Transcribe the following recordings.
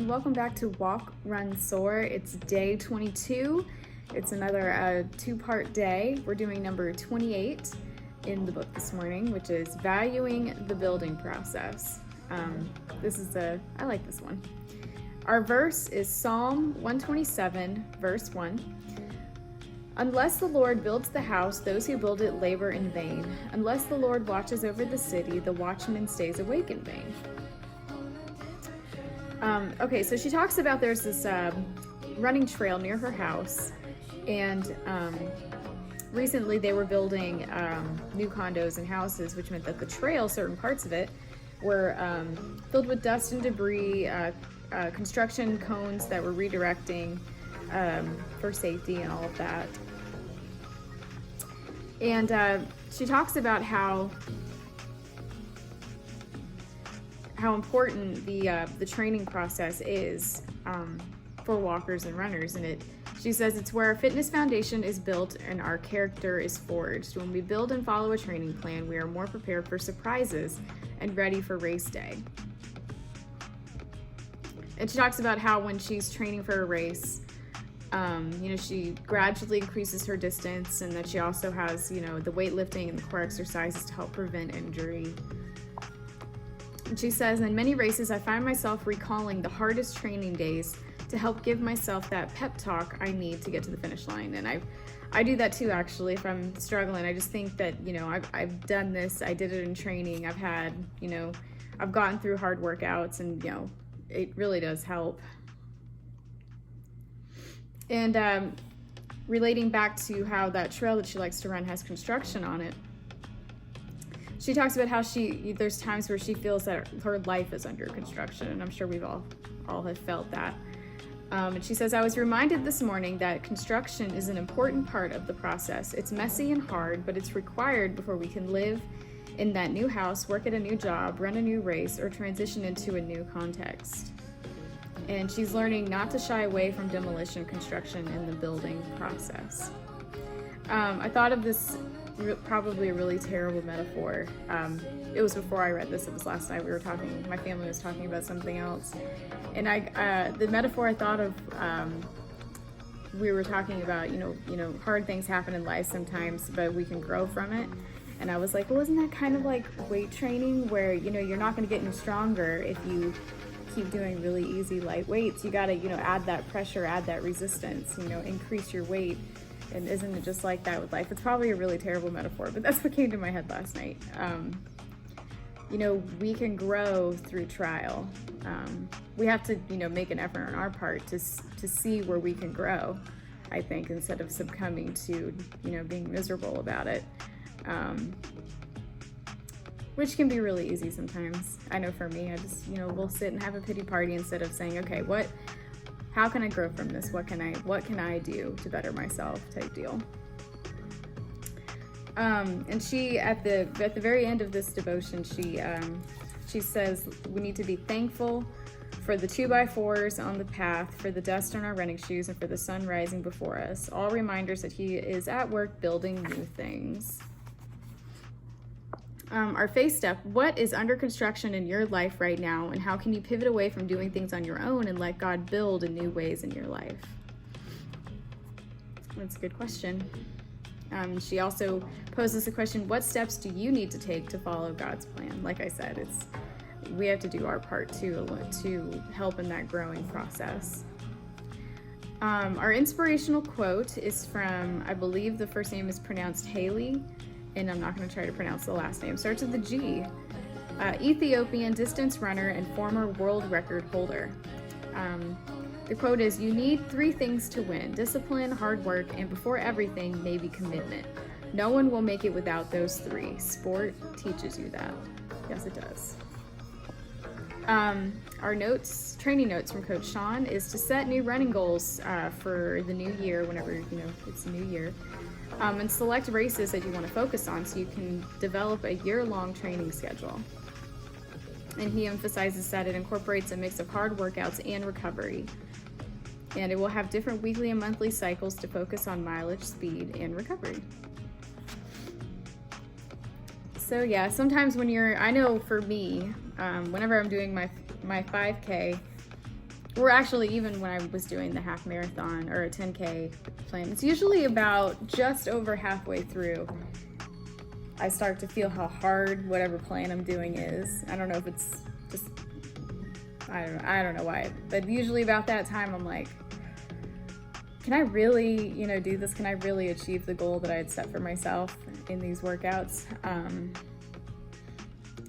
and welcome back to Walk, Run, Soar. It's day 22. It's another two-part day. We're doing number 28 in the book this morning, which is Valuing the Building Process. I like this one. Our verse is Psalm 127, verse 1. Unless the Lord builds the house, those who build it labor in vain. Unless the Lord watches over the city, the watchman stays awake in vain. Okay, so she talks about there's this running trail near her house, and recently they were building new condos and houses, which meant that the trail, certain parts of it, were filled with dust and debris, construction cones that were redirecting for safety and all of that. And she talks about how important the training process is for walkers and runners. And she says it's where our fitness foundation is built and our character is forged. When we build and follow a training plan, we are more prepared for surprises and ready for race day. And she talks about how when she's training for a race, she gradually increases her distance, and that she also has, the weightlifting and the core exercises to help prevent injury. And she says, in many races, I find myself recalling the hardest training days to help give myself that pep talk I need to get to the finish line. And I do that too, actually. If I'm struggling, I just think that, I've done this, I did it in training, I've had, I've gotten through hard workouts, and, it really does help. And relating back to how that trail that she likes to run has construction on it, she talks about how there's times where she feels that her life is under construction, and I'm sure we've all have felt that. And she says, I was reminded this morning that construction is an important part of the process. It's messy and hard, but it's required before we can live in that new house, work at a new job, run a new race, or transition into a new context. And she's learning not to shy away from demolition construction in the building process. I thought of this probably a really terrible metaphor. It was before I read this. It was last night. My family was talking about something else. And the metaphor I thought of, we were talking about, hard things happen in life sometimes, but we can grow from it. And I was like, well, isn't that kind of like weight training where, you're not going to get any stronger if you keep doing really easy light weights? You got to, add that pressure, add that resistance, increase your weight. And isn't it just like that with life? It's probably a really terrible metaphor, but that's what came to my head last night. We can grow through trial. We have to, make an effort on our part to see where we can grow, I think, instead of succumbing to, being miserable about it. Which can be really easy sometimes. I know for me, I just, we'll sit and have a pity party instead of saying, okay, how can I grow from this? What can I do to better myself, type deal. And she, at the very end of this devotion, she says we need to be thankful for the 2x4s on the path, for the dust on our running shoes, and for the sun rising before us. All reminders that he is at work building new things. Our faith step, what is under construction in your life right now, and how can you pivot away from doing things on your own and let God build in new ways in your life? That's a good question. She also poses the question, what steps do you need to take to follow God's plan? Like I said, we have to do our part to help in that growing process. Our inspirational quote is from, I believe the first name is pronounced Haley, and I'm not going to try to pronounce the last name. Starts with a G. Ethiopian distance runner and former world record holder. The quote is, you need 3 things to win: discipline, hard work, and before everything, maybe commitment. No one will make it without those 3. Sport teaches you that. Yes, it does. Our training notes from Coach Sean is to set new running goals for the new year, whenever, it's a new year. And select races that you want to focus on so you can develop a year-long training schedule. And he emphasizes that it incorporates a mix of hard workouts and recovery. And it will have different weekly and monthly cycles to focus on mileage, speed, and recovery. So yeah, sometimes when I know for me, whenever I'm doing my 5K, or actually even when I was doing the half marathon or a 10K plan, it's usually about just over halfway through I start to feel how hard whatever plan I'm doing is. I don't know if it's just, I don't know why, but usually about that time I'm like, can I really, do this? Can I really achieve the goal that I had set for myself in these workouts?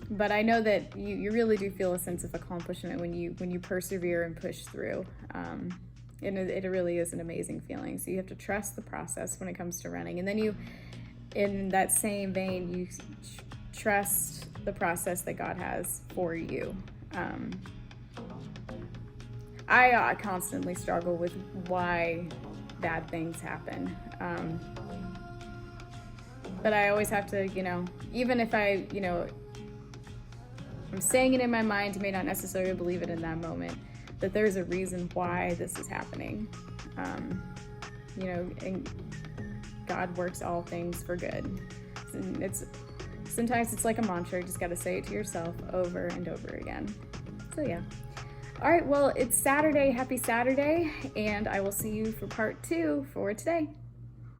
But I know that you really do feel a sense of accomplishment when you persevere and push through. And it really is an amazing feeling. So you have to trust the process when it comes to running. And then in that same vein, you trust the process that God has for you. I constantly struggle with why bad things happen. But I always have to, even if I'm saying it in my mind, may not necessarily believe it in that moment, that there's a reason why this is happening. And God works all things for good. And sometimes it's like a mantra, you just got to say it to yourself over and over again. So yeah. All right, well, it's Saturday. Happy Saturday, and I will see you for part 2 for today.